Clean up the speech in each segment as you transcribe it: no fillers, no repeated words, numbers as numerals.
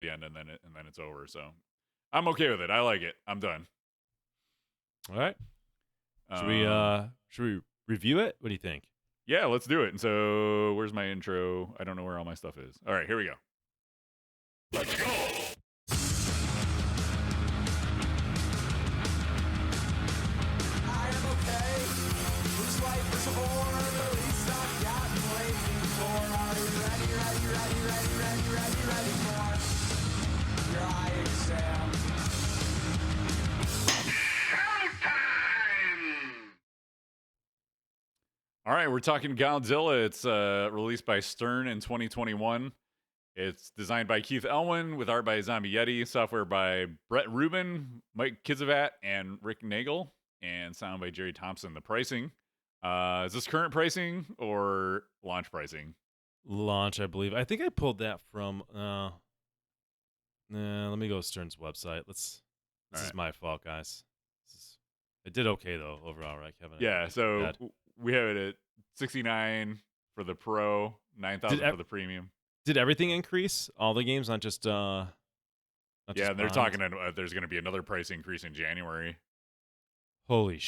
the end, and then it's over. So I'm okay with it. I like it. I'm done. All right. Should we review it? What do you think? Yeah, let's do it. And so, where's my intro? I don't know where all my stuff is. All right, here we go. Let's go. I am okay. Looks like there's more, at least I've gotten waiting for. Are you ready for your eye exam? All right, we're talking Godzilla. It's released by Stern in 2021. It's designed by Keith Elwin with art by Zombie Yeti, software by Brett Rubin, Mike Kizovat, and Rick Nagel, and sound by Jerry Thompson. The pricing, is this current pricing or launch pricing? Launch, I believe. I think I pulled that from. Let me go to Stern's website. This is my fault, guys. It did okay though overall, right, Kevin? Yeah, so we have it at $69 for the Pro, $9,000 for the Premium. Did everything increase? All the games, not just yeah, and they're talking. There's going to be another price increase in January. Holy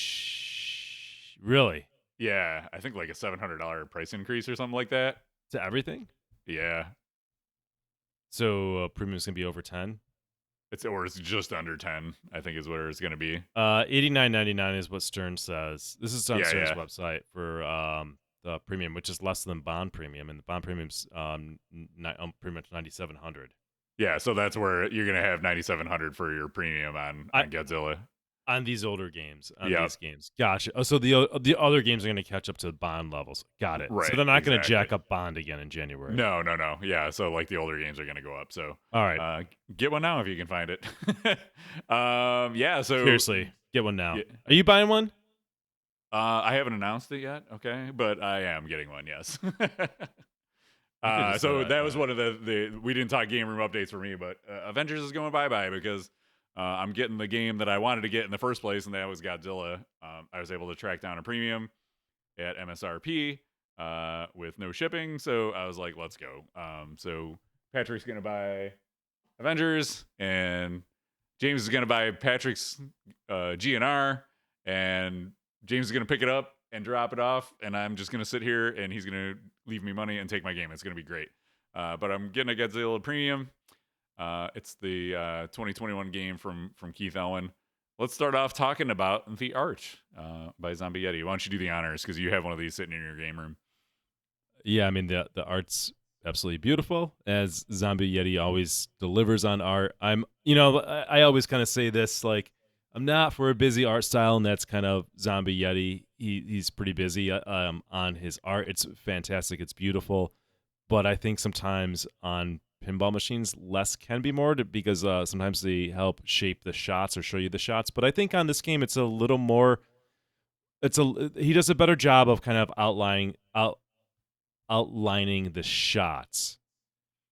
really? Yeah, I think like a $700 price increase or something like that. To everything? Yeah. So premium's gonna be over 10. It's just under 10. I think is what it's gonna be. $89.99 is what Stern says. This is on Stern's website for the premium, which is less than Bond Premium, and the Bond Premium's pretty much $9,700. Yeah, so that's where you're gonna have $9,700 for your premium on Godzilla. On these older games, these games. Gotcha. Oh, so the other games are going to catch up to Bond levels. Got it. Right. So they're not going to jack up Bond again in January. No. Yeah, so like the older games are going to go up. So all right, get one now if you can find it. Yeah. So seriously, get one now. Yeah. Are you buying one? I haven't announced it yet. Okay, but I am getting one. Yes. So that was one of the we didn't talk game room updates for me, but Avengers is going bye because. I'm getting the game that I wanted to get in the first place, and that was Godzilla. I was able to track down a premium at MSRP with no shipping, so I was like, let's go. So Patrick's going to buy Avengers, and James is going to buy Patrick's GNR, and James is going to pick it up and drop it off, and I'm just going to sit here, and he's going to leave me money and take my game. It's going to be great. But I'm getting a Godzilla premium. It's the 2021 game from Keith Elwin. Let's start off talking about the art by Zombie Yeti. Why don't you do the honors, because you have one of these sitting in your game room. Yeah, I mean the art's absolutely beautiful, as Zombie Yeti always delivers on art. I always kind of say this, like, I'm not for a busy art style, and that's kind of Zombie Yeti. He's pretty busy on his art. It's fantastic. It's beautiful, but I think sometimes on pinball machines less can be more because sometimes they help shape the shots or show you the shots. But I think on this game it's a little more. He does a better job of kind of outlining the shots.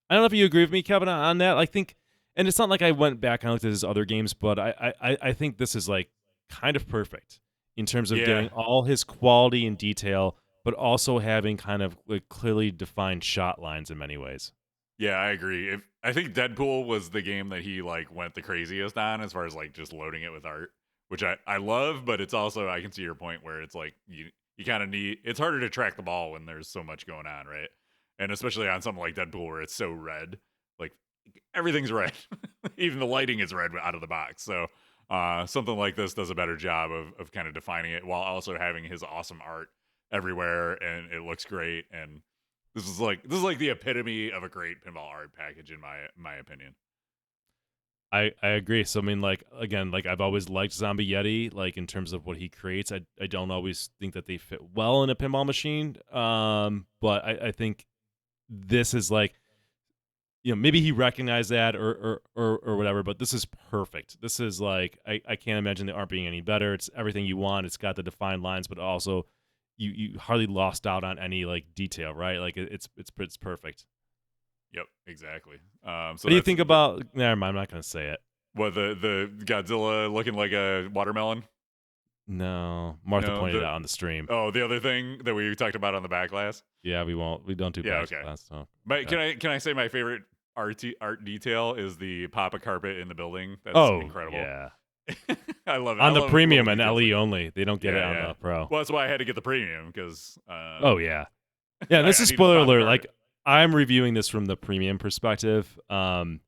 I don't know if you agree with me, Kevin, on that. I think, and it's not like I went back and looked at his other games, but I think this is like kind of perfect in terms of getting all his quality and detail, but also having kind of like clearly defined shot lines in many ways. Yeah, I agree. I think Deadpool was the game that he like went the craziest on as far as like just loading it with art, which I love, but it's also, I can see your point where it's like you kind of need, it's harder to track the ball when there's so much going on, right? And especially on something like Deadpool where it's so red, like everything's red. Even the lighting is red out of the box. So something like this does a better job of kind of defining it while also having his awesome art everywhere, and it looks great. And This is like the epitome of a great pinball art package in my opinion. I agree. So I mean, like, again, like I've always liked Zombie Yeti, like in terms of what he creates. I don't always think that they fit well in a pinball machine. But I think this is like, maybe he recognized that or whatever, but this is perfect. This is like, I can't imagine the art being any better. It's everything you want. It's got the defined lines, but also you hardly lost out on any like detail, right? Like it's perfect. Yep, exactly. So what do you think about? Never mind, I'm not gonna say it. What, the Godzilla looking like a watermelon? No, Martha pointed out on the stream. Oh, the other thing that we talked about on the backlash. Yeah, we won't. We don't do backlash. Okay. So. But can I say my favorite art detail is the pop a carpet in the building. That's Oh, incredible. yeah. I love it. On I the love premium little and details LE like that. only. They don't get it on the Pro. Well, that's why I had to get the premium because Oh, yeah. Yeah, and this I is needed the spoiler pop alert. carpet. Like, I'm reviewing this from the premium perspective. And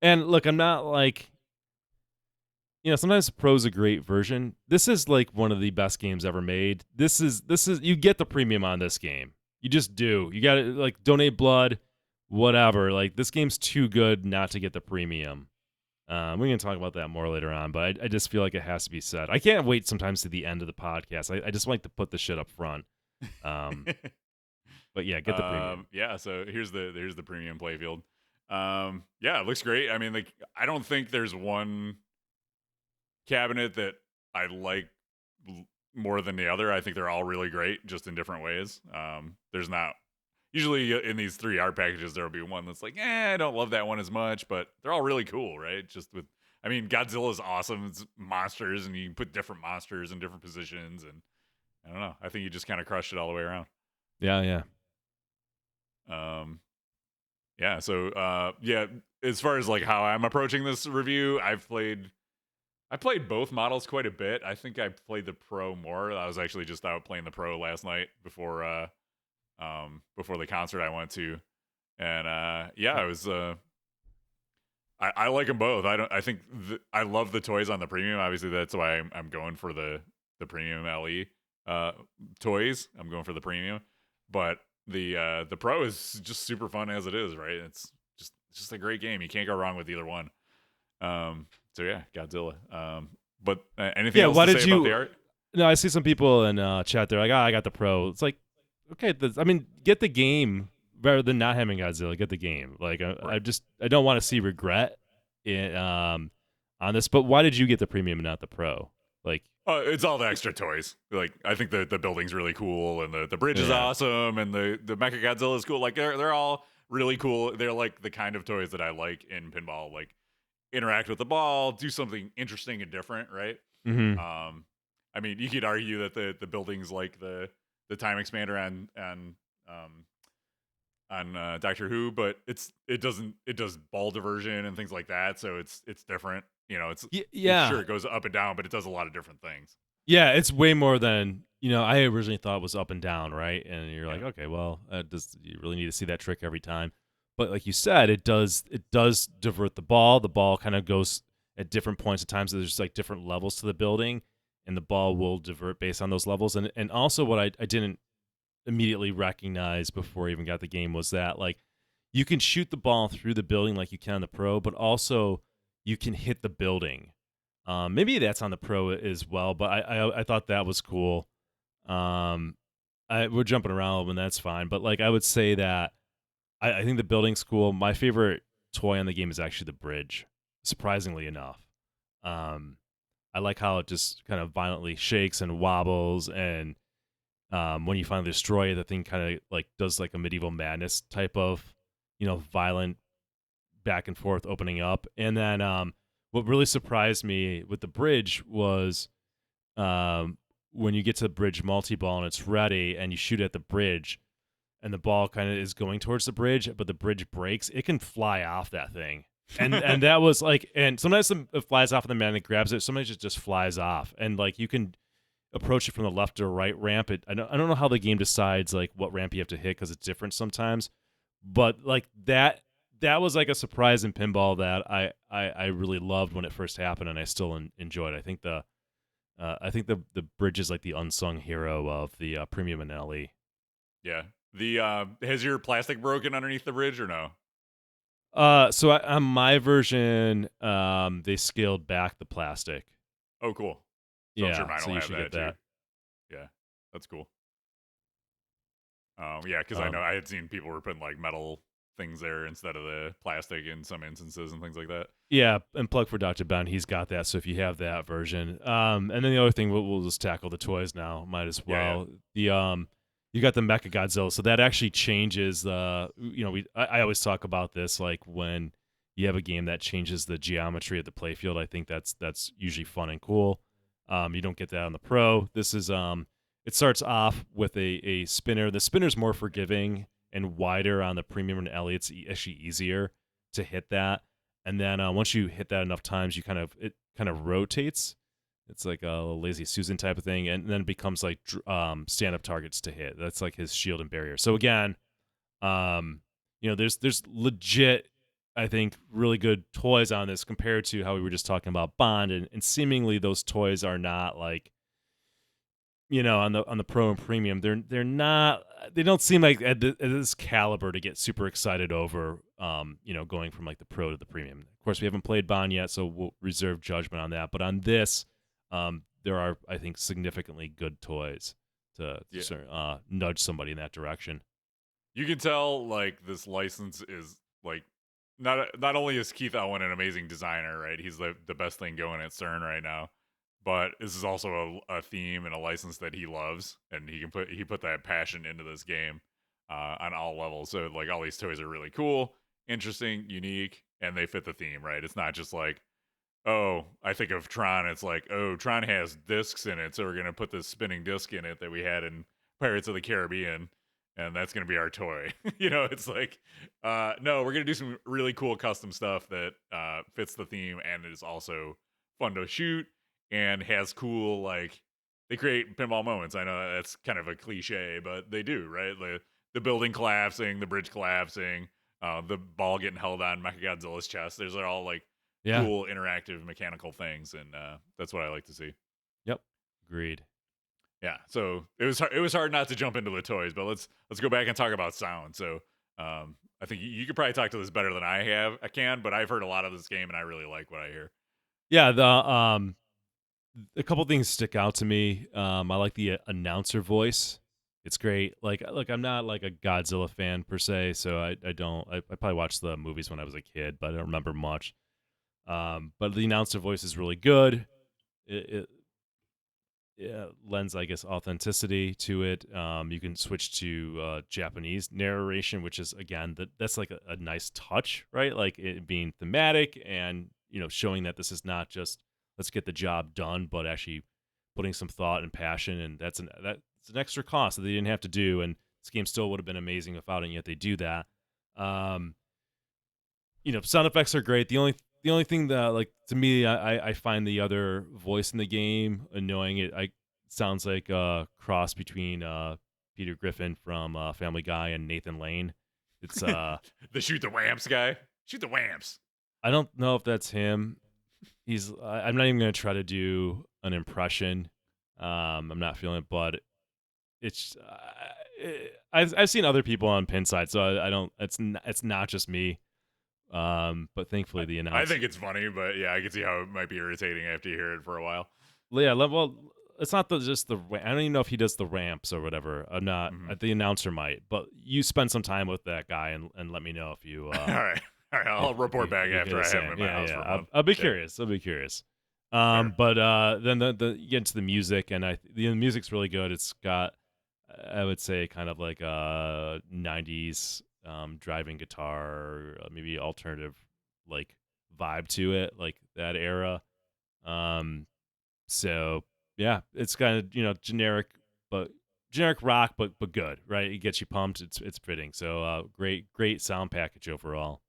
look, I'm not like, sometimes Pro's a great version. This is like one of the best games ever made. This is you get the premium on this game. You just do. You got to like donate blood, whatever. Like this game's too good not to get the premium. We're gonna talk about that more later on, but I just feel like it has to be said. I can't wait sometimes to the end of the podcast. I just like to put the shit up front. But yeah, get the premium. Yeah, so here's the premium playfield. Yeah, it looks great. I mean, like I don't think there's one cabinet that I like more than the other. I think they're all really great, just in different ways. There's not usually in these 3 art packages there'll be one that's like, I don't love that one as much, but they're all really cool, right? Just with, I mean, Godzilla's awesome. It's monsters, and you can put different monsters in different positions, and I don't know. I think you just kind of crushed it all the way around. Yeah. Yeah. So, yeah. As far as like how I'm approaching this review, I played both models quite a bit. I think I played the Pro more. I was actually just out playing the Pro last night before the concert I went to, and yeah, I was. I like them both. I think I love the toys on the premium. Obviously, that's why I'm going for the premium LE toys. I'm going for the premium, but the Pro is just super fun as it is. Right? It's just a great game. You can't go wrong with either one. So yeah, Godzilla. But anything else why to did say you? about the art? No, I see some people in chat. They're like, I got the Pro. It's like, okay, get the game rather than not having Godzilla. Get the game. Like, I don't want to see regret on this. But why did you get the premium and not the Pro? Like, it's all the extra toys. Like, I think the building's really cool, and the bridge is awesome, and the Mecha Godzilla is cool. Like, they're all really cool. They're like the kind of toys that I like in pinball. Like, interact with the ball, do something interesting and different, right? mm-hmm. I mean, you could argue that the building's like the time expander on Doctor Who, but it does ball diversion and things like that, so it's different. Sure, it goes up and down, but it does a lot of different things. Yeah, it's way more than I originally thought it was up and down, right? And you're like, okay, well, you really need to see that trick every time? But like you said, it does divert the ball. The ball kind of goes at different points in time, so there's like different levels to the building, and the ball will divert based on those levels. And also what I didn't immediately recognize before I even got the game was that like you can shoot the ball through the building like you can on the Pro, but also you can hit the building. Maybe that's on the Pro as well, but I thought that was cool. We're jumping around and that's fine, but like I would say that I think the building's cool. My favorite toy on the game is actually the bridge, surprisingly enough. I like how it just kind of violently shakes and wobbles, and when you finally destroy it, the thing kind of like does like a medieval madness type of, violent back and forth opening up. And then what really surprised me with the bridge was when you get to the bridge multi-ball and it's ready and you shoot at the bridge and the ball kind of is going towards the bridge, but the bridge breaks, it can fly off that thing. And that was like, and sometimes it flies off and the man that grabs it, sometimes it just flies off. And like you can approach it from the left or right ramp. I don't know how the game decides like what ramp you have to hit because it's different sometimes. But like that was like a surprise in pinball that I really loved when it first happened, and I still enjoyed. I think the bridge is like the unsung hero of the premium and LE. Yeah. Has your plastic broken underneath the bridge or no? So on my version, they scaled back the plastic. Oh, cool. So I'm sure mine will have that too. Yeah, that's cool. Yeah, because I know I had seen people were putting like metal things there instead of the plastic in some instances and things like that. Yeah, and plug for Dr. Ben, he's got that. So if you have that version, and then the other thing, we'll just tackle the toys now. Might as well. Yeah. You got the Mecha Godzilla, so that actually changes the. I always talk about this like when you have a game that changes the geometry of the playfield. I think that's usually fun and cool. You don't get that on the Pro. This is it starts off with a spinner. The spinner's more forgiving and wider on the premium and LE. It's actually easier to hit that, and then once you hit that enough times, it kind of rotates. It's like a lazy Susan type of thing, and then it becomes like stand up targets to hit. That's like his shield and barrier. So again, there's legit, I think, really good toys on this compared to how we were just talking about Bond, and seemingly those toys are not like, on the pro and premium, they don't seem like at this caliber to get super excited over, going from like the pro to the premium. Of course, we haven't played Bond yet, so we'll reserve judgment on that. But on this, there are, I think, significantly good toys to nudge somebody in that direction. You can tell like this license is like not only is Keith Elwin an amazing designer, right? He's the best thing going at CERN right now. But this is also a theme and a license that he loves, and he put that passion into this game on all levels. So like all these toys are really cool, interesting, unique, and they fit the theme, right? It's not just like, oh, I think of Tron. It's like, oh, Tron has discs in it, so we're gonna put this spinning disc in it that we had in Pirates of the Caribbean, and that's gonna be our toy. It's like, no, we're gonna do some really cool custom stuff that fits the theme and is also fun to shoot. And has cool, like, they create pinball moments. I know that's kind of a cliche, but they do, right? The building collapsing, the bridge collapsing, the ball getting held on Mechagodzilla's chest. Those are all like cool interactive mechanical things, and that's what I like to see. Yep, agreed. Yeah, so it was hard not to jump into the toys, but let's go back and talk about sound. So I think you could probably talk to this better than I can, but I've heard a lot of this game, and I really like what I hear. Yeah, a couple things stick out to me. I like the announcer voice. It's great. Like I'm not like a Godzilla fan per se, so I probably watched the movies when I was a kid, but I don't remember much. But the announcer voice is really good. It lends, I guess, authenticity to it. You can switch to Japanese narration, which is, again, that's like a nice touch, right? Like it being thematic and showing that this is not just let's get the job done, but actually putting some thought and passion, and that's an extra cost that they didn't have to do, and this game still would have been amazing without it, and yet they do that. Sound effects are great. The only thing that, like, to me, I find the other voice in the game annoying. It sounds like a cross between Peter Griffin from Family Guy and Nathan Lane. It's the shoot the whamps guy. Shoot the whamps. I don't know if that's him. I'm not even going to try to do an impression. I'm not feeling it, but it's I've seen other people on Pinside, so I don't. It's not just me. But thankfully the announcement. I think it's funny, but yeah, I can see how it might be irritating after you hear it for a while. Yeah, well, it's not just the. I don't even know if he does the ramps or whatever. I'm not. The announcer might, but you spend some time with that guy and let me know if you. All right. I'll report back after I have him in my house for a month. I'll be curious. But then you get into the music, and the music's really good. It's got, I would say, kind of like a 90s driving guitar, maybe alternative like vibe to it, like that era. So yeah, it's kind of generic rock, but good, right? It gets you pumped. It's fitting. So great sound package overall.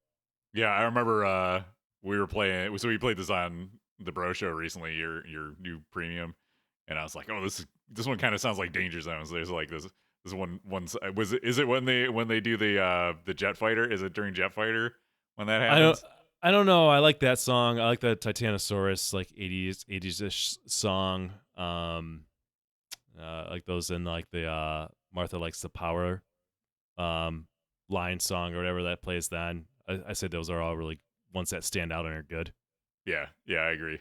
Yeah, I remember we were playing. So we played this on the Bro Show recently, your new premium, and I was like, oh, this one kind of sounds like Danger Zone. So there's like this one is it when they do the Jet Fighter? Is it during Jet Fighter when that happens? I don't know. I like that song. I like the Titanosaurus like 80s-ish song. Like those in like the Martha Likes the Power line song or whatever that plays then. I say those are all really ones that stand out and are good. Yeah, I agree.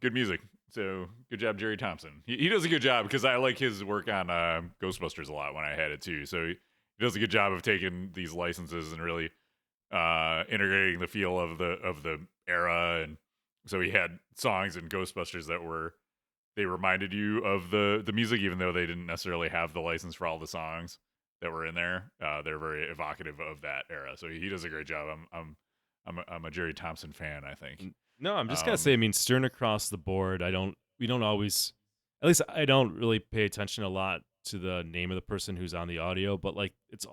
Good music. So good job, Jerry Thompson. He does a good job because I like his work on Ghostbusters a lot when I had it too. So he does a good job of taking these licenses and really integrating the feel of the era. And so he had songs in Ghostbusters that they reminded you of the music, even though they didn't necessarily have the license for all the songs that were in there. They're very evocative of that era. So he does a great job. I'm a Jerry Thompson fan, I think. No, I'm just gonna say, I mean, Stern across the board. We don't always, at least I don't really pay attention a lot to the name of the person who's on the audio, but like it's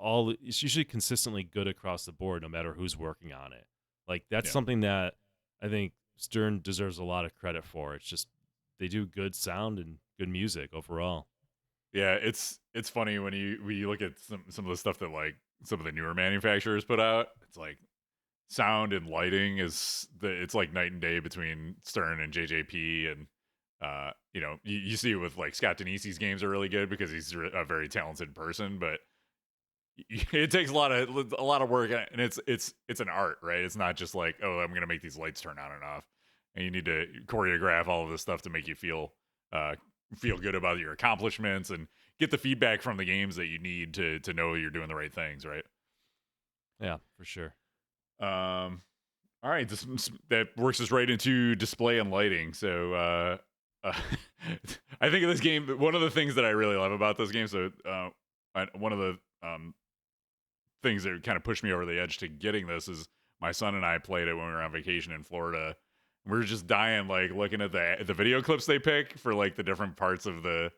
usually consistently good across the board, no matter who's working on it. Like that's Yeah. something that I think Stern deserves a lot of credit for. It's just they do good sound and good music overall. Yeah, it's funny when you look at some of the stuff that like some of the newer manufacturers put out. It's like sound and lighting it's like night and day between Stern and JJP, and you see it with like Scott Denisi's games are really good because he's a very talented person, but it takes a lot of work, and it's an art, right? It's not just like, oh, I'm gonna make these lights turn on and off, and you need to choreograph all of this stuff to make you feel good about your accomplishments and get the feedback from the games that you need to know you're doing the right things, right? Yeah, for sure. All right, that works us right into display and lighting. So I think of this game, one of the things that I really love about this game, one of the things that kind of pushed me over the edge to getting this is my son and I played it when we were on vacation in Florida. We were just dying, like looking at the video clips they pick for like the different parts of the,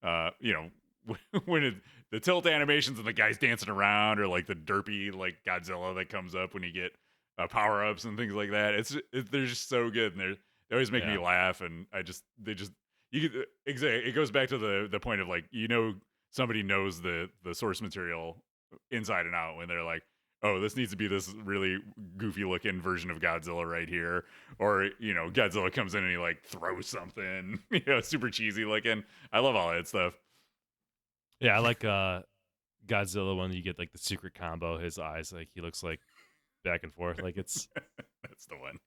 the tilt animations and the guys dancing around, or like the derpy like Godzilla that comes up when you get power ups and things like that. They're just so good, and they always make me laugh. And it goes back to the point of like, somebody knows the source material inside and out when they're like, oh, this needs to be this really goofy looking version of Godzilla right here. Or, Godzilla comes in and he like throws something, super cheesy looking. I love all that stuff. Yeah, I like Godzilla when you get like the secret combo, his eyes, like he looks like back and forth. Like it's that's the one.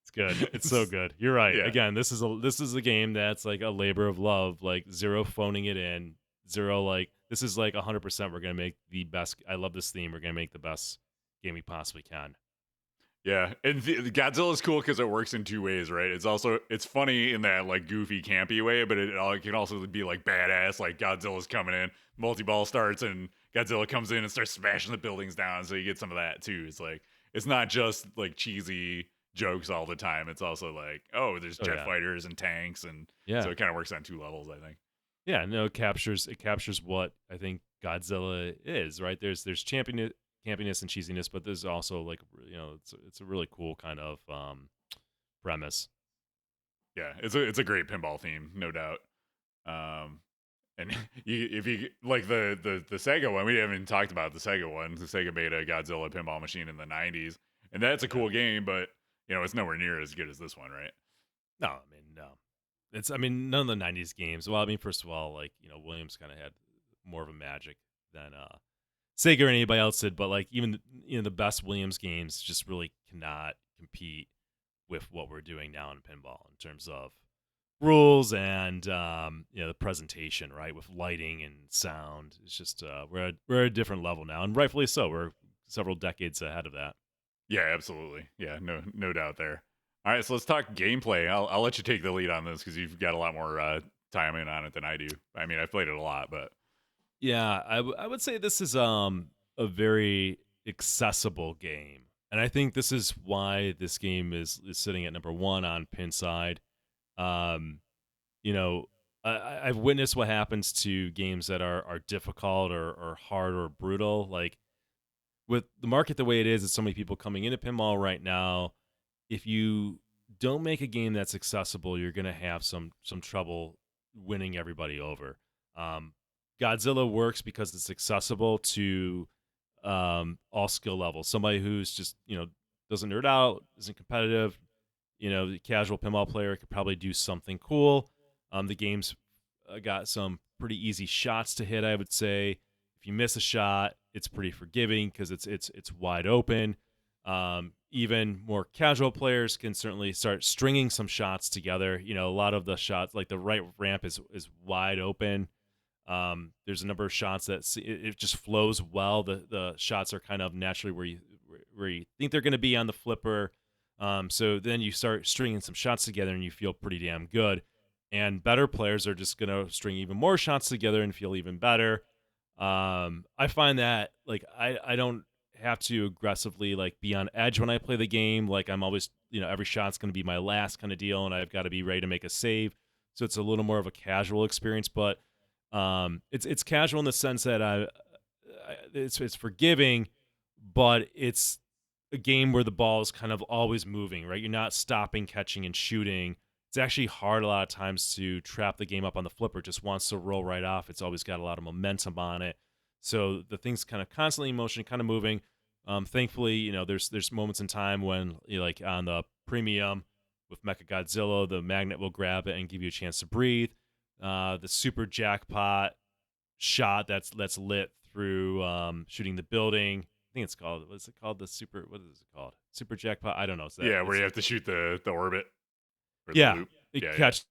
It's good. It's so good. You're right. Yeah. Again, this is a game that's like a labor of love, like zero phoning it in, zero like this is like 100%. We're gonna make the best. I love this theme. We're gonna make the best game we possibly can. Yeah, and Godzilla is cool because it works in two ways, right? It's funny in that like goofy, campy way, but it can also be like badass. Like Godzilla's coming in, multi-ball starts, and Godzilla comes in and starts smashing the buildings down. So you get some of that too. It's like it's not just like cheesy jokes all the time. It's also like, oh, there's jet fighters and tanks, and so it kind of works on two levels, I think. Yeah, no, it captures what I think Godzilla is, right? There's campiness and cheesiness, but there's also like, it's a really cool kind of premise. Yeah, it's a great pinball theme, no doubt. And if you like the Sega one, we haven't even talked about the Sega one. The Sega made a Godzilla pinball machine in the 90s, and that's a cool game, but it's nowhere near as good as this one, right? No, none of the 90s games. Well, first of all, like, Williams kind of had more of a magic than Sega or anybody else did, but like even the best Williams games just really cannot compete with what we're doing now in pinball in terms of rules and the presentation, right, with lighting and sound. It's just we're at a different level now, and rightfully so. We're several decades ahead of that. Yeah, absolutely. Yeah, no doubt there. All right, so let's talk gameplay. I'll let you take the lead on this because you've got a lot more time in on it than I do. I've played it a lot, but yeah, I would say this is a very accessible game, and I think this is why this game is sitting at number one on Pinside. I've witnessed what happens to games that are difficult or hard or brutal. Like with the market the way it is, it's so many people coming into pinball right now. If you don't make a game that's accessible, you're going to have some trouble winning everybody over. Godzilla works because it's accessible to all skill levels. Somebody who's just, doesn't nerd out, isn't competitive, the casual pinball player could probably do something cool. The game's got some pretty easy shots to hit, I would say. If you miss a shot, it's pretty forgiving because it's wide open. Even more casual players can certainly start stringing some shots together. A lot of the shots, like the right ramp is wide open. There's a number of shots that it just flows well. The shots are kind of naturally where you think they're going to be on the flipper. So then you start stringing some shots together and you feel pretty damn good. And better players are just going to string even more shots together and feel even better. I find that like I don't have to aggressively like be on edge when I play the game. Like I'm always, every shot's going to be my last kind of deal, and I've got to be ready to make a save. So it's a little more of a casual experience, but It's casual in the sense that it's forgiving, but it's a game where the ball is kind of always moving, right? You're not stopping, catching, and shooting. It's actually hard a lot of times to trap the game up on the flipper. It just wants to roll right off. It's always got a lot of momentum on it. So the thing's kind of constantly in motion, kind of moving. Thankfully, there's moments in time when, like on the premium with Mechagodzilla, the magnet will grab it and give you a chance to breathe. The super jackpot shot that's lit through shooting the building. I think it's called. What's it called? The super. What is it called? Super jackpot. I don't know. It's that. Yeah, where you have to shoot the orbit or the Yeah. loop. It Yeah, catch.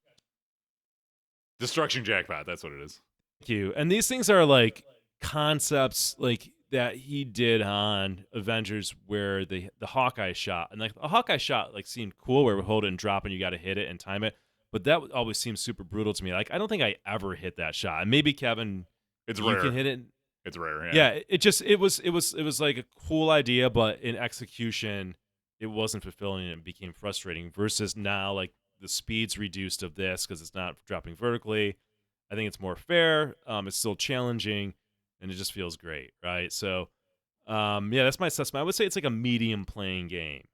Destruction jackpot. That's what it is. Thank you. And these things are like concepts like that he did on Avengers, where the Hawkeye shot, and like the Hawkeye shot like seemed cool, where we hold it and drop, and you got to hit it and time it. But that always seems super brutal to me. Like I don't think I ever hit that shot. And maybe Kevin, It's you rare. can hit it. It's rare. Yeah, it was like a cool idea, but in execution, it wasn't fulfilling and it became frustrating. Versus now, like the speed's reduced of this because it's not dropping vertically. I think it's more fair. It's still challenging, and it just feels great, right? So, yeah, that's my assessment. I would say it's like a medium playing game.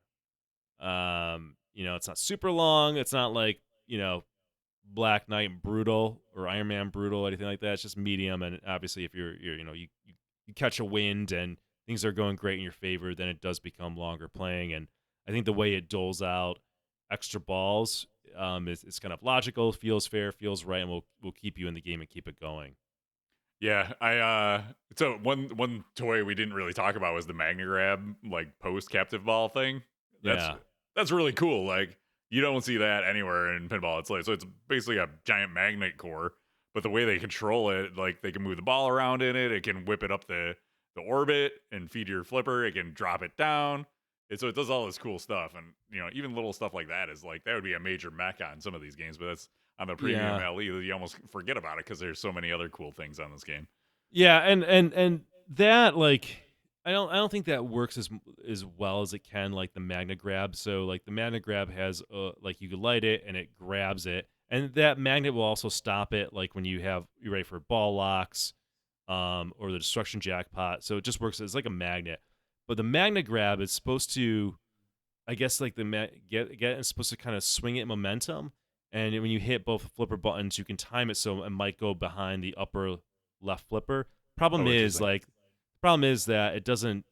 It's not super long. It's not like Black Knight brutal or Iron Man brutal or anything like that. It's just medium, and obviously, if you catch a wind and things are going great in your favor, then it does become longer playing. And I think the way it doles out extra balls is kind of logical, feels fair, feels right, and will keep you in the game and keep it going. Yeah, so one toy we didn't really talk about was the Magna Grab like post captive ball thing. Yeah. That's really cool. Like you don't see that anywhere in pinball. It's basically a giant magnet core, but the way they control it, like they can move the ball around in it, it can whip it up the orbit and feed your flipper, it can drop it down. And so it does all this cool stuff, and even little stuff like that is like that would be a major mech on some of these games, but that's on the premium Yeah. LE. You almost forget about it because there's so many other cool things on this game. Yeah, and that like I don't think that works as well as it can like the Magna Grab. So like the Magna Grab has like you can light it and it grabs it, and that magnet will also stop it like when you're ready for ball locks, or the destruction jackpot. So it just works as like a magnet. But the Magna Grab is supposed to, I guess, like it's supposed to kind of swing it momentum, and when you hit both flipper buttons, you can time it so it might go behind the upper left flipper. Problem Oh, is interesting. like the problem is that it doesn't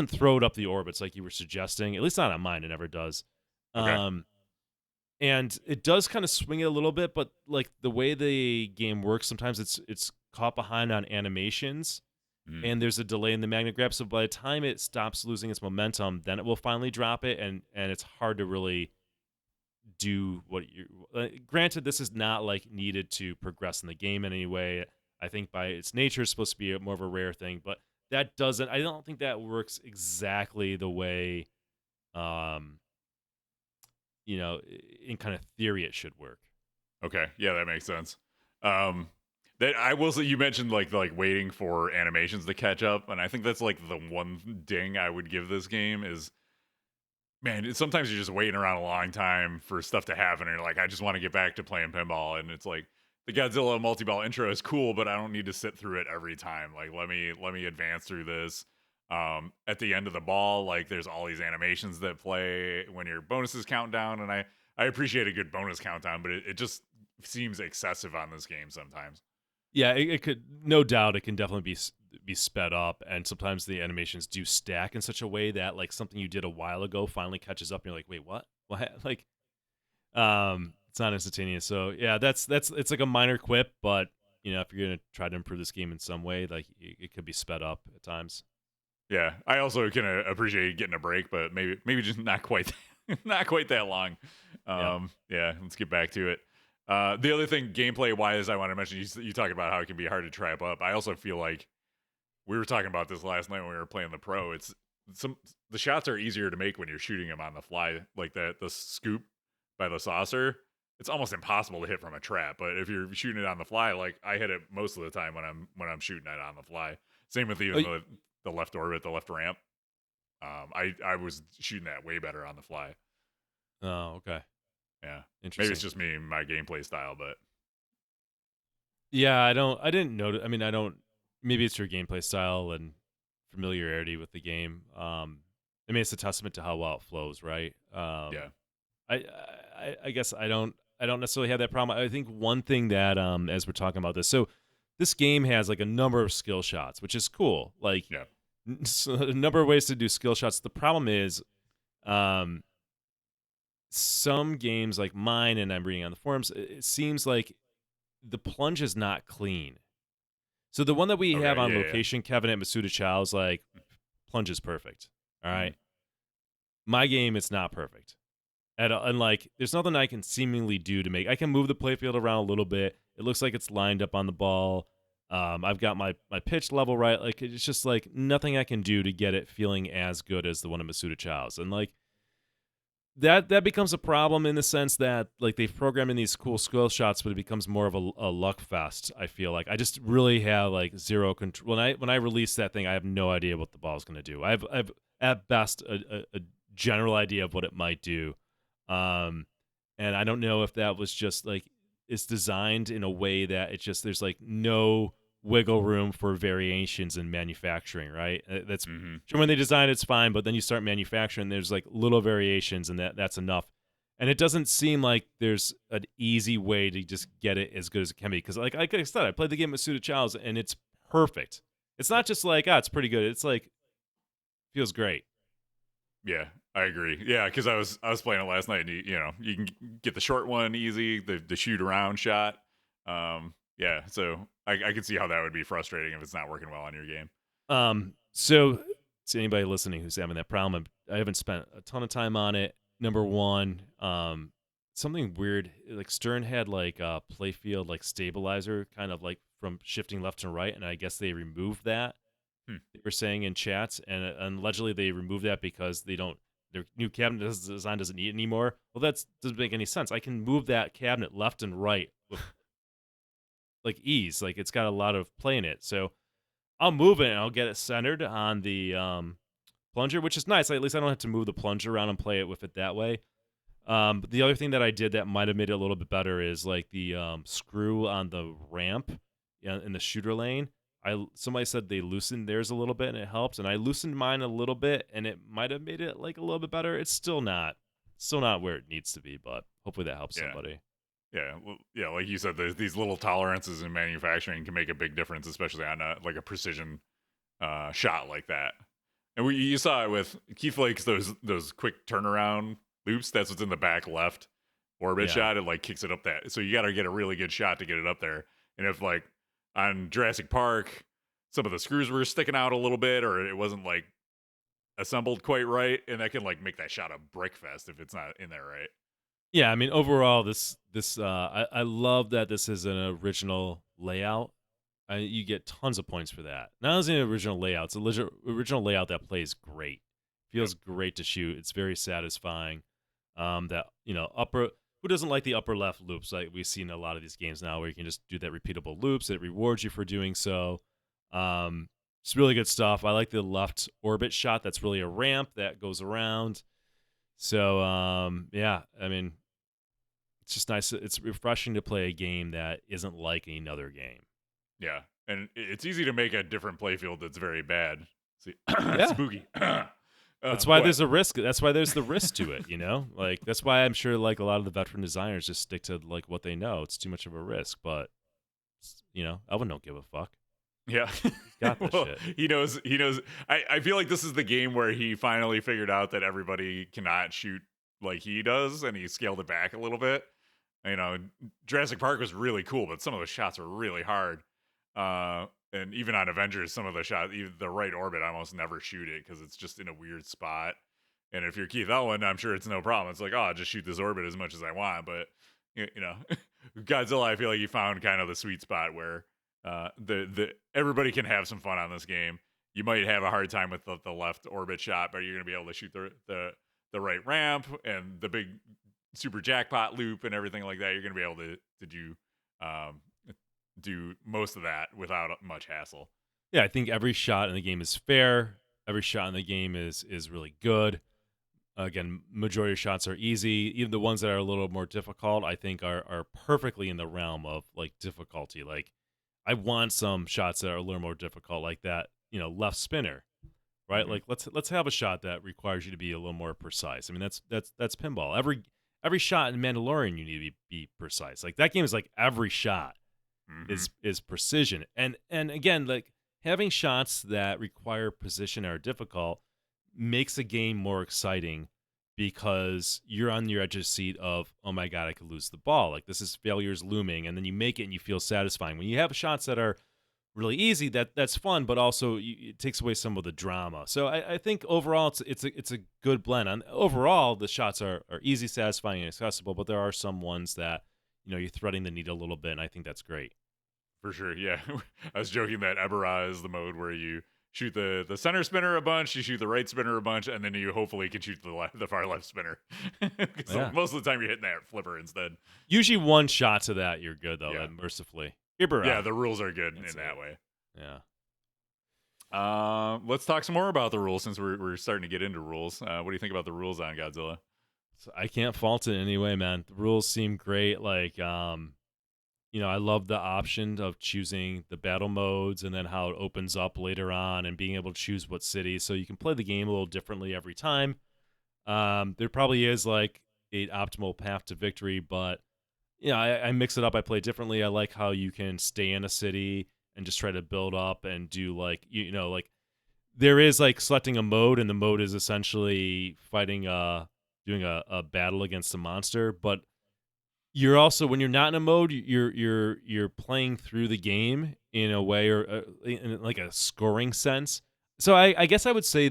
throw it up the orbits like you were suggesting. At least not on mine, it never does. Okay. And it does kind of swing it a little bit, but like the way the game works, sometimes it's caught behind on animations, Mm. and there's a delay in the magnet grab. So by the time it stops losing its momentum, then it will finally drop it, and it's hard to really do what you. Granted, this is not like needed to progress in the game in any way. I think by its nature, it's supposed to be more of a rare thing, but that doesn't. I don't think that works exactly the way, in kind of theory, it should work. Okay, yeah, that makes sense. That I will say, you mentioned like waiting for animations to catch up, and I think that's like the one ding I would give this game is, man, sometimes you're just waiting around a long time for stuff to happen, and you're like, I just want to get back to playing pinball, and it's like the Godzilla multi-ball intro is cool, but I don't need to sit through it every time. Like, let me advance through this. At the end of the ball, like there's all these animations that play when your bonuses count down, and I appreciate a good bonus countdown, but it just seems excessive on this game sometimes. Yeah, it could, no doubt, it can definitely be sped up, and sometimes the animations do stack in such a way that like something you did a while ago finally catches up, and you're like, wait, what? Like, it's not instantaneous. So yeah, that's it's like a minor quip, but if you're gonna try to improve this game in some way, like it could be sped up at times. Yeah, I also can appreciate getting a break, but maybe just not quite not quite that long. Yeah, let's get back to it. The other thing, gameplay wise, I want to mention, you talk about how it can be hard to trap up. I also feel like we were talking about this last night when we were playing the pro. The shots are easier to make when you're shooting them on the fly, like the scoop by the saucer. It's almost impossible to hit from a trap. But if you're shooting it on the fly, like I hit it most of the time when I'm shooting it on the fly. Same with even the left orbit, the left ramp. I was shooting that way better on the fly. Oh, okay. Yeah, Interesting. maybe it's just me and my gameplay style, but Yeah, I didn't notice. I mean, I don't. Maybe it's your gameplay style and familiarity with the game. I mean, it's a testament to how well it flows, right? Yeah. I guess I don't necessarily have that problem. I think one thing that as we're talking about this, so this game has like a number of skill shots, which is cool. Like Yeah. a number of ways to do skill shots. The problem is, um, some games like mine, and I'm reading on the forums, it seems like the plunge is not clean. So the one that we have Okay. on Yeah. Yeah. location, Kevin at Masuda Chow's, like plunge is perfect. All Mhm. right, my game it's not perfect. And like, there's nothing I can seemingly do to make. I can move the playfield around a little bit. It looks like it's lined up on the ball. I've got my pitch level right. Like it's just like nothing I can do to get it feeling as good as the one at Masuda Chow's. And like that becomes a problem in the sense that like they've programmed in these cool skill shots, but it becomes more of a luck fest. I feel like I just really have like zero control. When I release that thing, I have no idea what the ball's going to do. I've at best a general idea of what it might do. Um, and I don't know if that was just like it's designed in a way that it's just there's like no wiggle room for variations in manufacturing, right? That's Mhm. sure when they design it's fine, but then you start manufacturing, there's like little variations, and that's enough. And it doesn't seem like there's an easy way to just get it as good as it can be. Because like I said, I played the game with Suda Childs, and it's perfect. It's not just like it's pretty good. It's like feels great. Yeah, I agree. Yeah, because I was playing it last night, and you can get the short one easy, the shoot around shot. Yeah, so I can see how that would be frustrating if it's not working well on your game. So to anybody listening who's having that problem, I haven't spent a ton of time on it. Number one, something weird, like Stern had like a playfield like stabilizer, kind of like from shifting left to right, and I guess they removed that. Hmm. They were saying in chats, and allegedly they removed that because their new cabinet design doesn't need it anymore. Well, that doesn't make any sense. I can move that cabinet left and right with like ease. Like it's got a lot of play in it, so I'll move it and I'll get it centered on the plunger, which is nice. At least I don't have to move the plunger around and play it with it that way. But the other thing that I did that might have made it a little bit better is like the screw on the ramp in the shooter lane. Somebody said they loosened theirs a little bit and it helped, and I loosened mine a little bit and it might have made it like a little bit better. It's still not where it needs to be, but hopefully that helps Yeah. somebody. Yeah, well, yeah, like you said, these little tolerances in manufacturing can make a big difference, especially on like a precision shot like that. And you saw it with Keith Lake's those quick turnaround loops. That's what's in the back left orbit Yeah. shot. It like kicks it up that. So you got to get a really good shot to get it up there. And if like on Jurassic Park, some of the screws were sticking out a little bit, or it wasn't like assembled quite right, and that can like make that shot a brick fest if it's not in there right. Yeah, I mean, overall, I love that this is an original layout. You get tons of points for that. Not only an original layout, it's a original layout that plays great. Yep. Feels great to shoot. It's very satisfying. That upper. Who doesn't like the upper left loops? Like we see in a lot of these games now, where you can just do that repeatable loops. It rewards you for doing so. It's really good stuff. I like the left orbit shot. That's really a ramp that goes around. So yeah, I mean, it's just nice. It's refreshing to play a game that isn't like another game. Yeah, and it's easy to make a different playfield that's very bad. See, Yeah. spooky. That's why But- there's a risk. That's why there's the risk to it. Like that's why I'm sure like a lot of the veteran designers just stick to like what they know. It's too much of a risk, but Elvin don't give a fuck. Yeah, got this shit. He knows. I feel like this is the game where he finally figured out that everybody cannot shoot like he does, and he scaled it back a little bit. Jurassic Park was really cool, but some of the shots were really hard. And even on Avengers, some of the shots, even the right orbit, I almost never shoot it because it's just in a weird spot. And if you're Keith Elwin, I'm sure it's no problem. It's like, oh, I'll just shoot this orbit as much as I want. But Godzilla, I feel like he found kind of the sweet spot where the everybody can have some fun on this game. You might have a hard time with the left orbit shot, but you're gonna be able to shoot the right ramp and the big super jackpot loop and everything like that. You're gonna be able to do most of that without much hassle. Yeah, I think every shot in the game is fair. Every shot in the game is really good. Again, majority of shots are easy. Even the ones that are a little more difficult, I think, are perfectly in the realm of like difficulty. Like I want some shots that are a little more difficult, like that, left spinner, right? Mhm. Like let's have a shot that requires you to be a little more precise. I mean, that's pinball. Every shot in Mandalorian you need to be precise. Like that game is like every shot Mhm. is precision. And again, like having shots that require precision are difficult makes a game more exciting because you're on your edge of seat of, oh my god, I could lose the ball. Like this is failure's looming, and then you make it and you feel satisfying. When you have shots that are really easy, that's fun, but also it takes away some of the drama. So I think overall it's a good blend. And overall, the shots are easy, satisfying, and accessible, but there are some ones that you're threading the needle a little bit, and I think that's great. For sure, yeah. I was joking that Ebera is the mode where you shoot the center spinner a bunch, you shoot the right spinner a bunch, and then you hopefully can shoot the far left spinner. So Yeah. most of the time you're hitting that flipper instead. Usually one shot to that, you're good though. Yeah. Mercifully, Yeah, Ibera. the rules are good That's in that it. way. Yeah. Let's talk some more about the rules since we're starting to get into rules. What do you think about the rules on Godzilla? So I can't fault it anyway, man. The rules seem great. Like, I love the option of choosing the battle modes and then how it opens up later on and being able to choose what city. So you can play the game a little differently every time. There probably is like a optimal path to victory, but I mix it up. I play differently. I like how you can stay in a city and just try to build up and do like, like there is like selecting a mode, and the mode is essentially fighting doing a battle against a monster. But you're also, when you're not in a mode, you're playing through the game in a way, or in like a scoring sense. So I guess I would say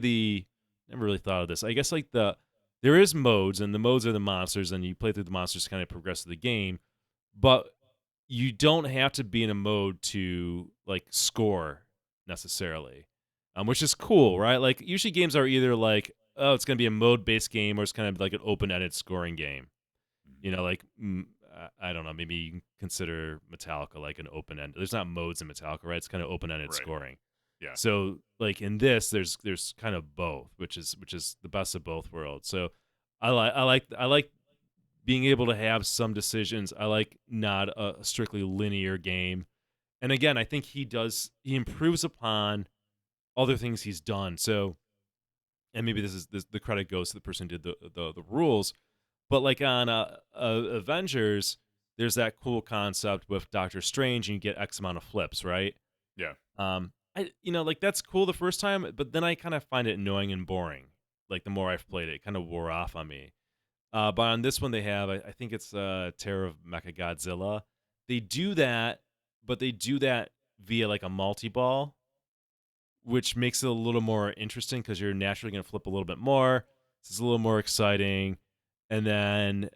never really thought of this. I guess like there is modes, and the modes are the monsters, and you play through the monsters to kind of progress through the game, but you don't have to be in a mode to like score necessarily, which is cool, right? Like usually games are either like, oh, it's going to be a mode based game, or it's kind of like an open ended scoring game. Like I don't know, maybe you can consider Metallica like an open end. There's not modes in Metallica, right? It's kind of open ended Right. scoring. Yeah. So like in this, there's kind of both, which is the best of both worlds. So I like being able to have some decisions. I like not a strictly linear game. And again, I think he improves upon other things he's done. So, and maybe the credit goes to the person who did the rules, but like on Avengers, there's that cool concept with Doctor Strange, and you get X amount of flips, right? Yeah. Like that's cool the first time, but then I kind of find it annoying and boring. Like the more I've played it, it kind of wore off on me. But on this one, they have, I think it's Terror of Mechagodzilla. They do that, but they do that via like a multi-ball, which makes it a little more interesting because you're naturally going to flip a little bit more. It's a little more exciting. And then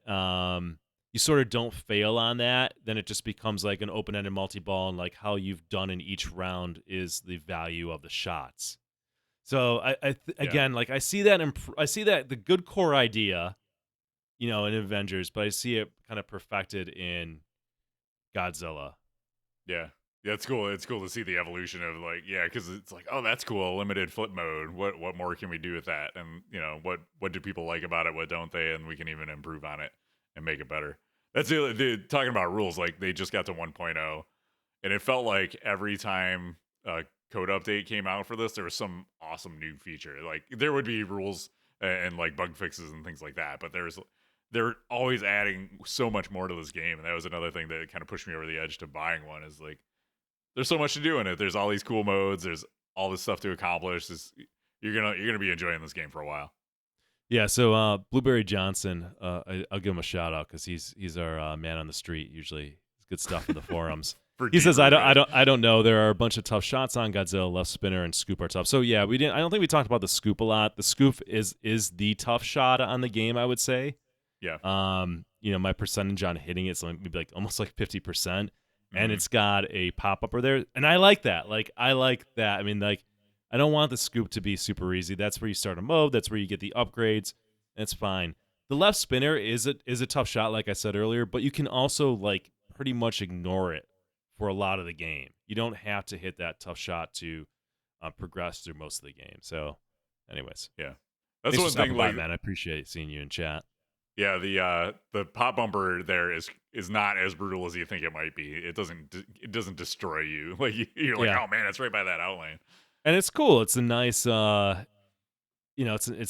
you sort of don't fail on that. Then it just becomes like an open-ended multi-ball, and like how you've done in each round is the value of the shots. So again, like I see that the good core idea, in Avengers, but I see it kind of perfected in Godzilla. Yeah. Yeah, it's cool. It's cool to see the evolution of like, yeah, because it's like, oh, that's cool. Limited flip mode. What more can we do with that? And what do people like about it? What don't they? And we can even improve on it and make it better. That's talking about rules. Like they just got to 1.0, and it felt like every time a code update came out for this, there was some awesome new feature. Like there would be rules and like bug fixes and things like that, but they're always adding so much more to this game, and that was another thing that kind of pushed me over the edge to buying one. Is like there's so much to do in it. There's all these cool modes. There's all this stuff to accomplish. You're gonna be enjoying this game for a while. Yeah, so Blueberry Johnson, I'll give him a shout out because he's our man on the street. Usually, it's good stuff in the forums. He says, I don't know. There are a bunch of tough shots on Godzilla. Left spinner and scoop are tough. So yeah, we didn't. I don't think we talked about the scoop a lot. The scoop is the tough shot on the game, I would say. Yeah. My percentage on hitting it's maybe like almost like 50%, and Mhm. it's got a pop upper there, and I like that. I like that. I mean, like, I don't want the scoop to be super easy. That's where you start a mode. That's where you get the upgrades. And it's fine. The left spinner is a tough shot, like I said earlier, but you can also like pretty much ignore it for a lot of the game. You don't have to hit that tough shot to progress through most of the game. So, anyways, Yeah. That's thanks one for stopping thing. by, Like, man. I appreciate seeing you in chat. Yeah, the pop bumper there is not as brutal as you think it might be. It doesn't destroy you. Like you're like, Yeah. oh man, it's right by that outlane. And it's cool. It's a nice it's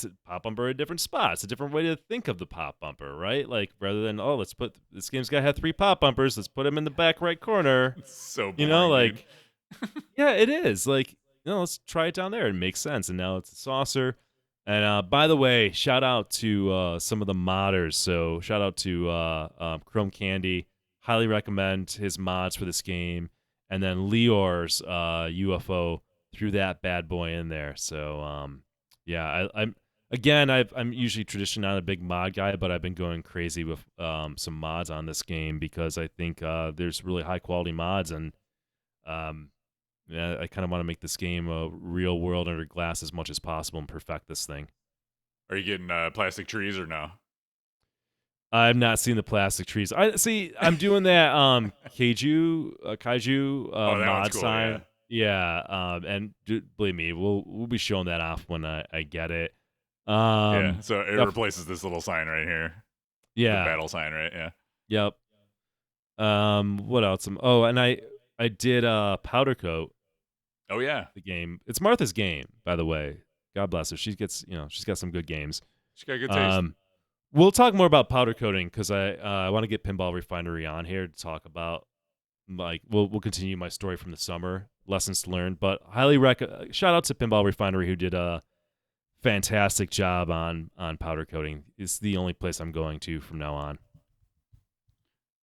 a pop bumper at a different spot. It's a different way to think of the pop bumper, right? Like rather than let's put this game's gotta have 3 pop bumpers, let's put them in the back right corner. It's so You know, boring, dude. like yeah, it is. Like, let's try it down there. It makes sense. And now it's a saucer. And by the way, shout out to some of the modders. So shout out to Chrome Candy. Highly recommend his mods for this game. And then Leor's UFO threw that bad boy in there. So yeah, I'm usually traditionally not a big mod guy, but I've been going crazy with some mods on this game because I think there's really high quality mods and yeah, I kind of want to make this game a real world under glass as much as possible and perfect this thing. Are you getting plastic trees or no? I've not seen the plastic trees. I see. I'm doing that kaiju Oh, that one's mod cool, sign. Yeah. And believe me, we'll be showing that off when I get it. Yeah. So it Yep. replaces this little sign right here. The Yeah. battle sign, right? Yeah. Yep. What else? And I did powder coat Oh yeah. the game. It's Martha's game, by the way. God bless her. She's got some good games. She got good taste. We'll talk more about powder coating because I want to get Pinball Refinery on here to talk about like we'll continue my story from the summer, lessons learned. But highly shout out to Pinball Refinery who did a fantastic job on powder coating. It's the only place I'm going to from now on.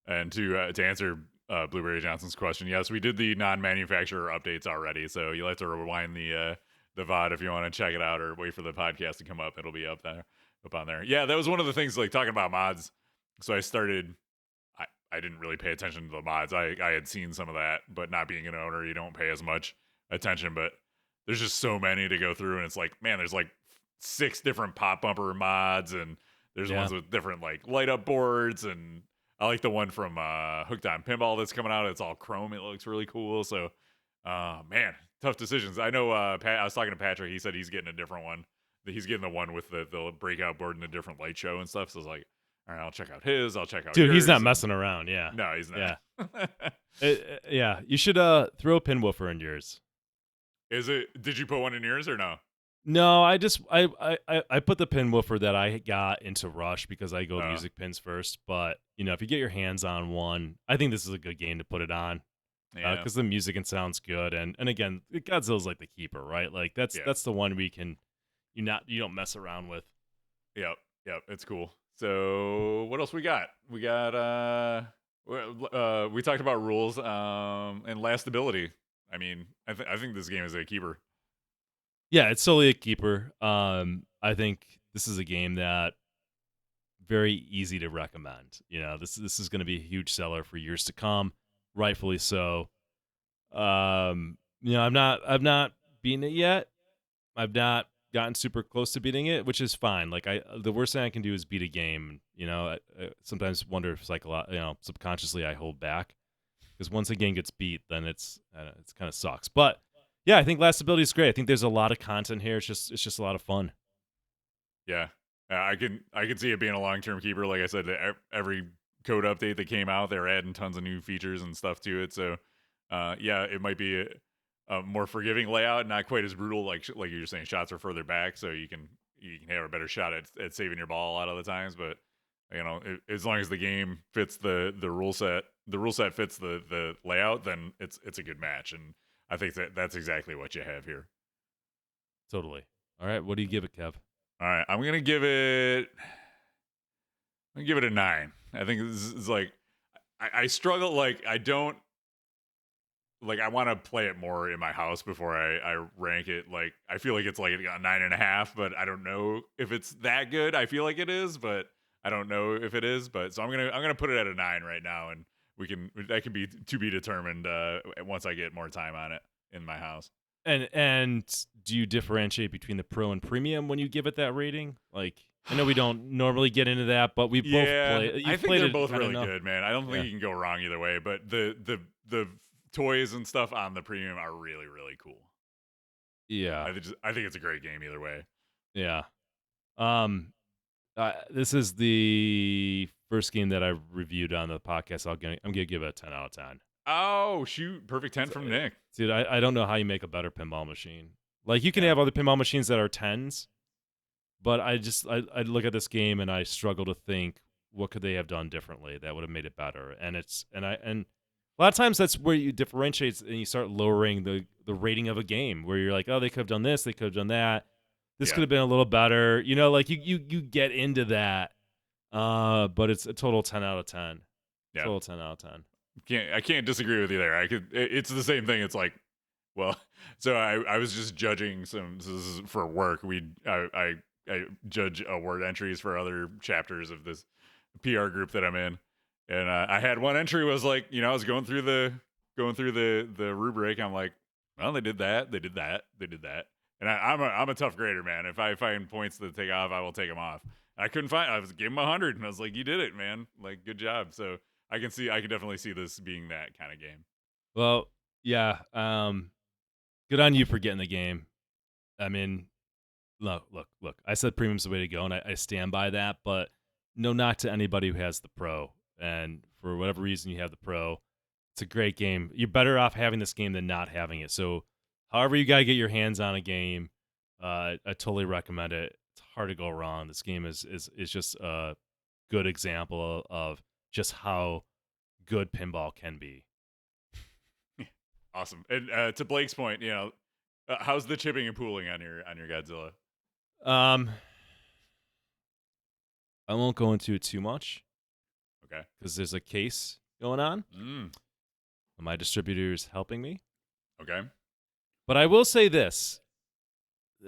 And to answer Blueberry Johnson's question, yes, we did the non-manufacturer updates already. So you'll have to rewind the VOD if you want to check it out, or wait for the podcast to come up. It'll be up on there. Yeah, that was one of the things, like talking about mods. So I started. I didn't really pay attention to the mods. I had seen some of that, but not being an owner, you don't pay as much attention. But there's just so many to go through, and it's like, man, there's like 6 different pop bumper mods, and there's ones with different like light up boards, and I like the one from Hooked on Pinball that's coming out. It's all chrome. It looks really cool. So, man, tough decisions. I know. I was talking to Patrick. He said he's getting a different one. He's getting the one with the breakout board and the different light show and stuff. So it's like, all right, I'll check out his. I'll check out. Dude, yours, he's not and- messing around. Yeah. No, he's not. Yeah. Yeah. You should throw a pinwoofer in yours. Is it? Did you put one in yours or no? No, I just I put the pin woofer that I got into Rush because I go Oh. music pins first. But if you get your hands on one, I think this is a good game to put it on Yeah. because the music and sounds good. And again, Godzilla's like the keeper, right? Like that's the one we can you don't mess around with. Yep. It's cool. So what else we got? We got we talked about rules and lastability. I mean, I think this game is a keeper. Yeah, it's solely a keeper. I think this is a game that very easy to recommend. This is going to be a huge seller for years to come, rightfully so. I'm not beating it yet. I've not gotten super close to beating it, which is fine. Like the worst thing I can do is beat a game. I sometimes wonder if subconsciously I hold back because once a game gets beat, then it's kind of sucks. But yeah, I think lastability is great. I think there's a lot of content here. It's just a lot of fun. Yeah. I can see it being a long-term keeper. Like I said, every code update that came out, they're adding tons of new features and stuff to it. So, yeah, it might be a more forgiving layout, not quite as brutal. Like you're saying, shots are further back, so you can have a better shot at saving your ball a lot of the times. But as long as the game fits the rule set fits the layout, then it's a good match. And I think that's exactly what you have here. Totally. All right, what do you give it, Kev? All right, I'm gonna give it a 9. I think this is like I struggle. Like I don't like. I want to play it more in my house before I rank it. Like I feel like it's like a 9.5, but I don't know if it's that good. I feel like it is, but I don't know if it is. But so I'm gonna put it at a 9 right now, and that can be to be determined once I get more time on it in my house. And do you differentiate between the pro and premium when you give it that rating? Like, I know we don't normally get into that, but we both play. I think they're both really good, man. I don't think you can go wrong either way. But the toys and stuff on the premium are really, really cool. Yeah, I think it's a great game either way. yeah. This is the first game that I reviewed on the podcast. I'm gonna give it a 10 out of 10. Oh, shoot. Perfect 10 So, from Nick. Dude, I don't know how you make a better pinball machine. Like, you can Yeah. have other pinball machines that are 10s, but I look at this game and I struggle to think what could they have done differently that would have made it better. And a lot of times that's where you differentiate and you start lowering the rating of a game, where you're like, oh, they could have done this, they could have done that. This Yeah. could have been a little better. You know, like you get into that. But it's a total 10 out of 10. Yeah. Total 10 out of 10. I can't disagree with you there. It's the same thing. It's like, well, so I was just judging this is for work. I judge award entries for other chapters of this PR group that I'm in, and I had one entry was like, I was going through the rubric. I'm like, well, they did that, they did that, they did that, and I'm a tough grader, man. If I find points to take off, I will take them off. I couldn't find. I was giving him 100, and I was like, you did it, man. Like, good job. So I can definitely see this being that kind of game. Well, yeah. Good on you for getting the game. I mean, look. I said premium's the way to go, and I stand by that. But no knock to anybody who has the Pro, and for whatever reason you have the Pro, it's a great game. You're better off having this game than not having it. So, however you got to get your hands on a game, I totally recommend it. It's hard to go wrong. This game is just a good example of just how good pinball can be. Awesome. And to Blake's point, how's the chipping and pooling on your Godzilla? I won't go into it too much. Okay. Because there's a case going on. My distributor is helping me. Okay. But I will say this,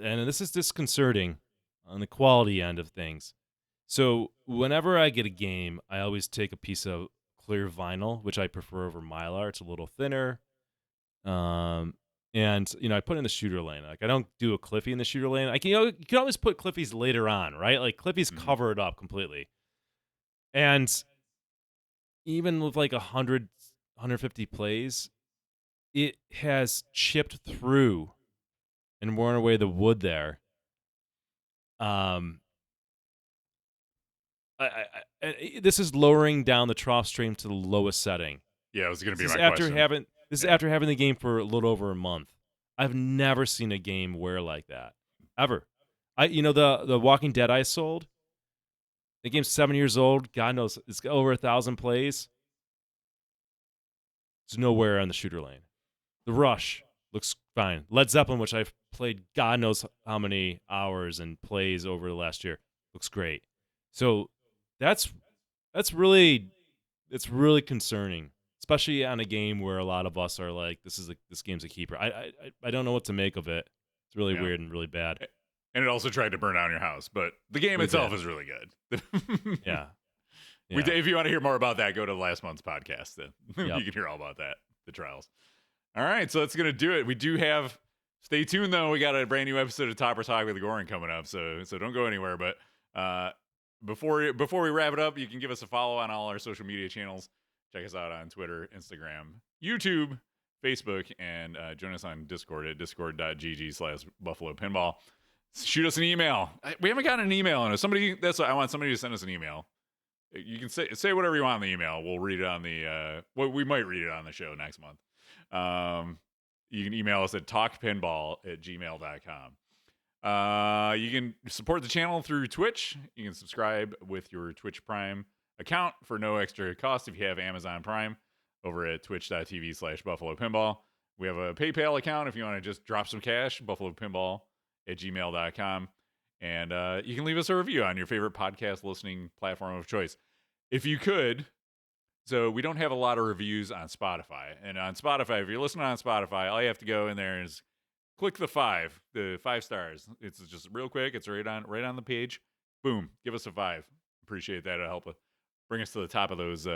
and this is disconcerting on the quality end of things. So whenever I get a game, I always take a piece of clear vinyl, which I prefer over Mylar. It's a little thinner. And I put it in the shooter lane. Like, I don't do a Cliffy in the shooter lane. You can always put Cliffies later on, right? Like, Cliffies cover it up completely. And even with like 100, 150 plays, it has chipped through and worn away the wood there. This is lowering down the trough stream to the lowest setting. Yeah, it was going to be This my is after question. This is after having the game for a little over a month. I've never seen a game wear like that ever. The Walking Dead I sold. The game's 7 years old. God knows it's got over 1,000 plays. There's no wear on the shooter lane. The Rush looks fine. Led Zeppelin, which I've played God knows how many hours and plays over the last year, looks great. So that's really concerning, especially on a game where a lot of us are like, this game's a keeper. I don't know what to make of it. It's really weird and really bad. And it also tried to burn down your house, but the game itself is really good. Yeah. If you want to hear more about that, go to last month's podcast. Then Yep. you can hear all about that, the trials. All right, so that's gonna do it. We do have. Stay tuned though. We got a brand new episode of Topper Talk with Goran coming up, so don't go anywhere. But before we wrap it up, you can give us a follow on all our social media channels. Check us out on Twitter, Instagram, YouTube, Facebook, and join us on Discord at discord.gg/Buffalo Pinball. Shoot us an email. We haven't gotten an email on us. I want somebody to send us an email. You can say whatever you want in the email. We'll read it on the we might read it on the show next month. You can email us at talkpinball@gmail.com. You can support the channel through Twitch. You can subscribe with your Twitch Prime account for no extra cost if you have Amazon Prime over at twitch.tv/Buffalo Pinball. We have a PayPal account if you want to just drop some cash, buffalopinball@gmail.com. And you can leave us a review on your favorite podcast listening platform of choice. If you could. So we don't have a lot of reviews on Spotify. And on Spotify, if you're listening on Spotify, all you have to go in there is click the 5 stars. It's just real quick. It's right on the page. Boom. Give us a 5. Appreciate that. It'll help bring us to the top of those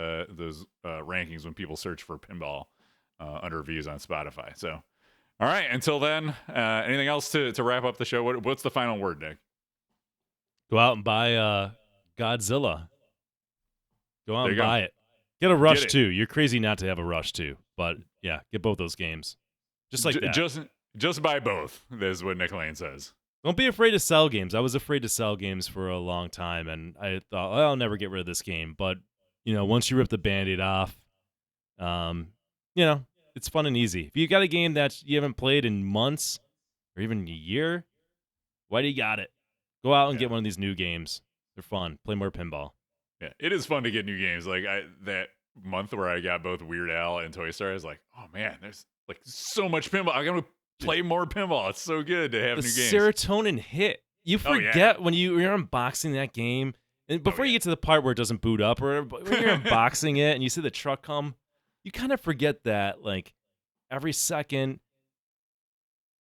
rankings when people search for pinball under reviews on Spotify. So, all right. Until then, anything else to wrap up the show? What's the final word, Nick? Go out and buy Godzilla. Go out and There you go. buy it. Get a Rush Get it. 2. You're crazy not to have a Rush 2. But yeah, get both those games. Just like that. Just buy both. That's what Nick Lane says. Don't be afraid to sell games. I was afraid to sell games for a long time, and I thought, well, I'll never get rid of this game. But, once you rip the Band-Aid off, it's fun and easy. If you got a game that you haven't played in months or even a year, why do you got it? Go out and get one of these new games. They're fun. Play more pinball. Yeah, it is fun to get new games. Like that month where I got both Weird Al and Toy Story, I was like, oh man, there's like so much pinball. I'm gonna play more pinball. It's so good to have The new games. serotonin hit. You forget when you're unboxing that game, and before you get to the part where it doesn't boot up, or when you're unboxing it and you see the truck come, you kind of forget that like every second,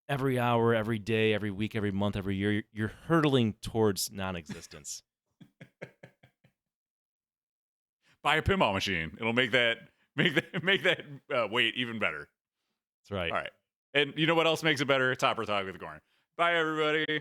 every hour, every day, every week, every month, every year, you're hurtling towards non-existence. Buy a pinball machine. It'll make that wait even better. That's right. All right. And you know what else makes it better? Topper Talk with Gorn. Bye, everybody.